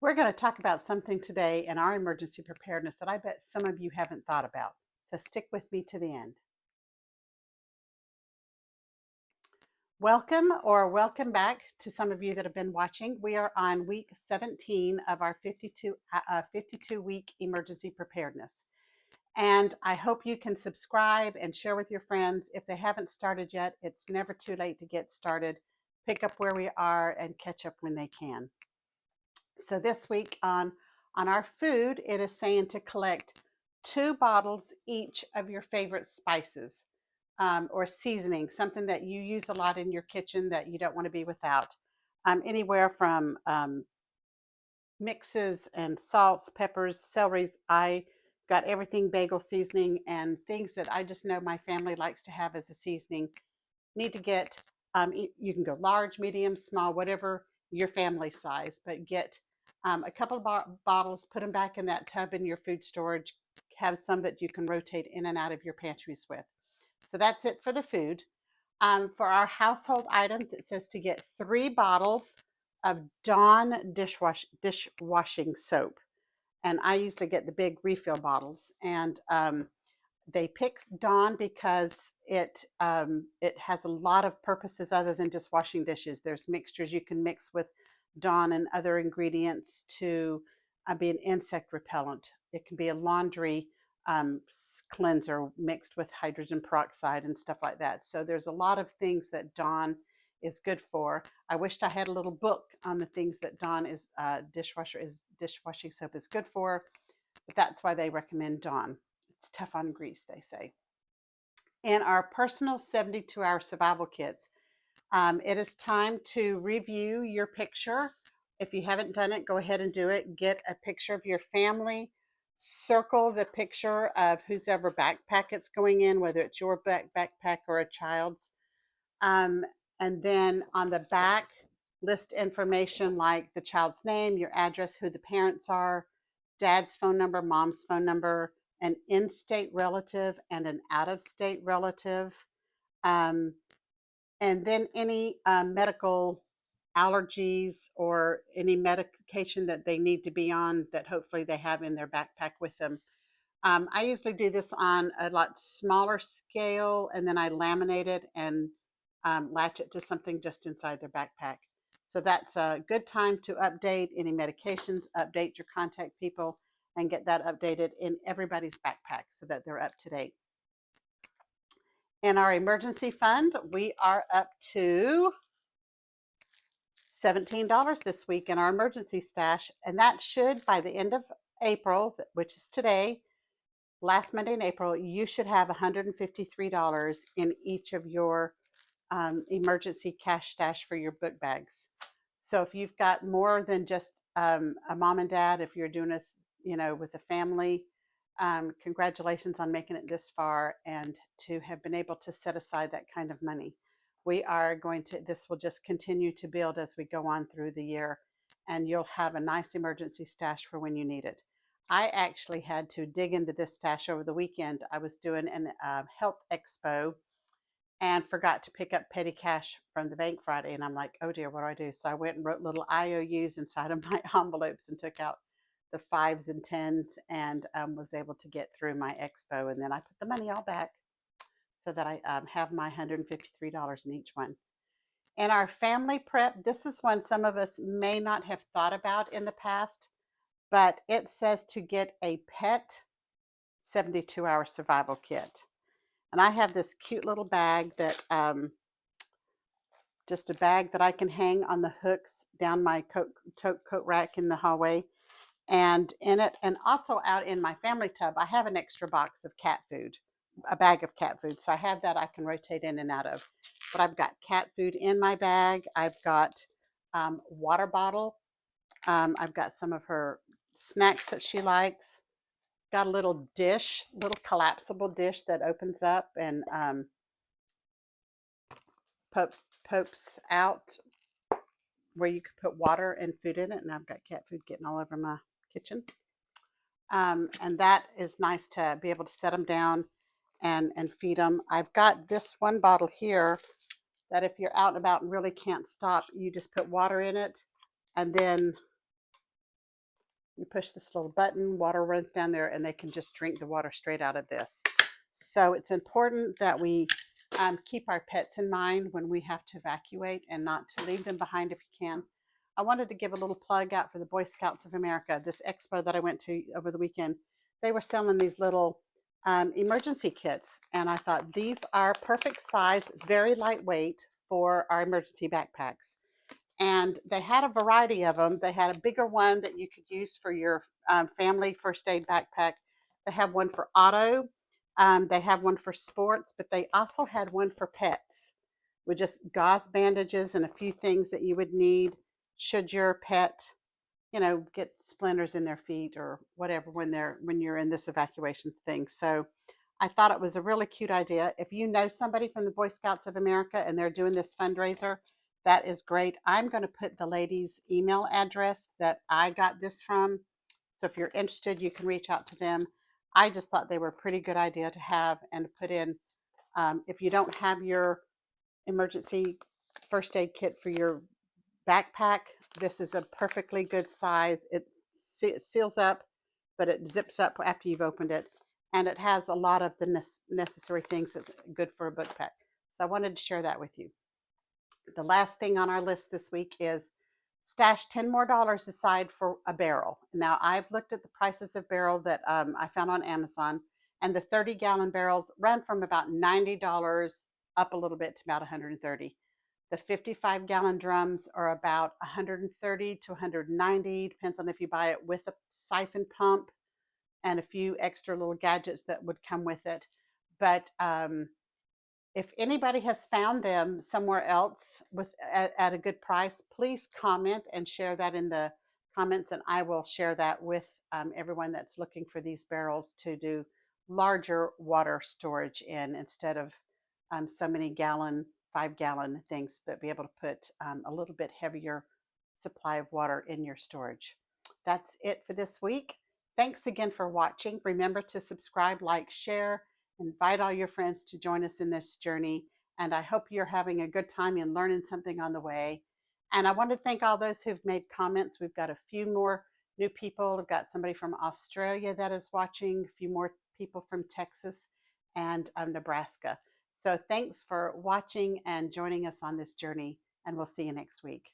We're going to talk about something today in our emergency preparedness that I bet some of you haven't thought about. So stick with me to the end. Welcome back to some of you that have been watching. We are on week 17 of our 52 week emergency preparedness. And I hope you can subscribe and share with your friends. If they haven't started yet, it's never too late to get started. Pick up where we are and catch up when they can. So this week on our food, it is saying to collect 2 bottles each of your favorite spices or seasoning, something that you use a lot in your kitchen that you don't want to be without. Anywhere from mixes and salts, peppers, celeries. I got everything bagel seasoning and things that I just know my family likes to have as a seasoning. Need to get, you can go large, medium, small, whatever your family size, but get a couple of bottles, put them back in that tub in your food storage, have some that you can rotate in and out of your pantries with. So that's it for the food. For our household items, it says to get 3 bottles of Dawn dishwashing soap. And I usually get the big refill bottles. And they picked Dawn because it has a lot of purposes other than just washing dishes. There's mixtures you can mix with Dawn and other ingredients to be an insect repellent. It can be a laundry cleanser mixed with hydrogen peroxide and stuff like that. So there's a lot of things that Dawn is good for. I wished I had a little book on the things that Dawn is dishwashing soap is good for, but that's why they recommend Dawn. It's tough on grease, they say. In our personal 72-hour survival kits, it is time to review your picture. If you haven't done it, go ahead and do it. Get a picture of your family. Circle the picture of whose ever backpack it's going in, whether it's your backpack or a child's. And then on the back, list information like the child's name, your address, who the parents are, dad's phone number, mom's phone number, an in-state relative and an out-of-state relative, um, and then any medical allergies or any medication that they need to be on that hopefully they have in their backpack with them. I usually do this on a lot smaller scale, and then I laminate it and latch it to something just inside their backpack. So that's a good time to update any medications, update your contact people, and get that updated in everybody's backpack so that they're up to date. In our emergency fund, we are up to $17 this week in our emergency stash, and that should, by the end of April, which is today, last Monday in April, you should have $153 in each of your emergency cash stash for your book bags. So if you've got more than just a mom and dad, if you're doing this, with a family, congratulations on making it this far and to have been able to set aside that kind of money. This will just continue to build as we go on through the year, and you'll have a nice emergency stash for when you need it. I actually had to dig into this stash over the weekend. I was doing a health expo and forgot to pick up petty cash from the bank Friday. And I'm like, oh dear, what do I do? So I went and wrote little IOUs inside of my envelopes and took out the 5s and 10s and was able to get through my expo. And then I put the money all back so that I have my $153 in each one. And our family prep, this is one some of us may not have thought about in the past, but it says to get a pet 72-hour survival kit. And I have this cute little bag that, just a bag that I can hang on the hooks down my coat rack in the hallway. And in it, and also out in my family tub, I have an extra box of cat food, a bag of cat food. So I have that I can rotate in and out of. But I've got cat food in my bag. I've got water bottle. I've got some of her snacks that she likes. Got a little dish, little collapsible dish that opens up and pokes out where you could put water and food in it. And I've got cat food getting all over my kitchen. And that is nice to be able to set them down and feed them. I've got this one bottle here that if you're out and about and really can't stop, you just put water in it and then You push this little button, water runs down there, and they can just drink the water straight out of this. So it's important that we keep our pets in mind when we have to evacuate and not to leave them behind if you can. I wanted to give a little plug out for the Boy Scouts of America. This expo that I went to over the weekend, they were selling these little emergency kits. And I thought these are perfect size, very lightweight for our emergency backpacks. And they had a variety of them. They had a bigger one that you could use for your family first aid backpack. They have one for auto. They have one for sports, but they also had one for pets with just gauze bandages and a few things that you would need should your pet, get splinters in their feet or whatever when you're in this evacuation thing. So I thought it was a really cute idea. If you know somebody from the Boy Scouts of America and they're doing this fundraiser, that is great. I'm going to put the lady's email address that I got this from. So if you're interested, you can reach out to them. I just thought they were a pretty good idea to have and to put in. If you don't have your emergency first aid kit for your backpack, this is a perfectly good size. It seals up, but it zips up after you've opened it. And it has a lot of the necessary things that's good for a book pack. So I wanted to share that with you. The last thing on our list this week is stash $10 more aside for a barrel. Now, I've looked at the prices of barrel that I found on Amazon, and the 30-gallon barrels run from about $90 up a little bit to about $130. The 55-gallon drums are about $130 to $190, depends on if you buy it with a siphon pump and a few extra little gadgets that would come with it. But if anybody has found them somewhere else at a good price, please comment and share that in the comments, and I will share that with everyone that's looking for these barrels to do larger water storage in instead of so many 5-gallon things, but be able to put a little bit heavier supply of water in your storage. That's it for this week. Thanks again for watching. Remember to subscribe, like, share, invite all your friends to join us in this journey. And I hope you're having a good time and learning something on the way. And I want to thank all those who've made comments. We've got a few more new people. We've got somebody from Australia that is watching, a few more people from Texas and Nebraska. So thanks for watching and joining us on this journey, and we'll see you next week.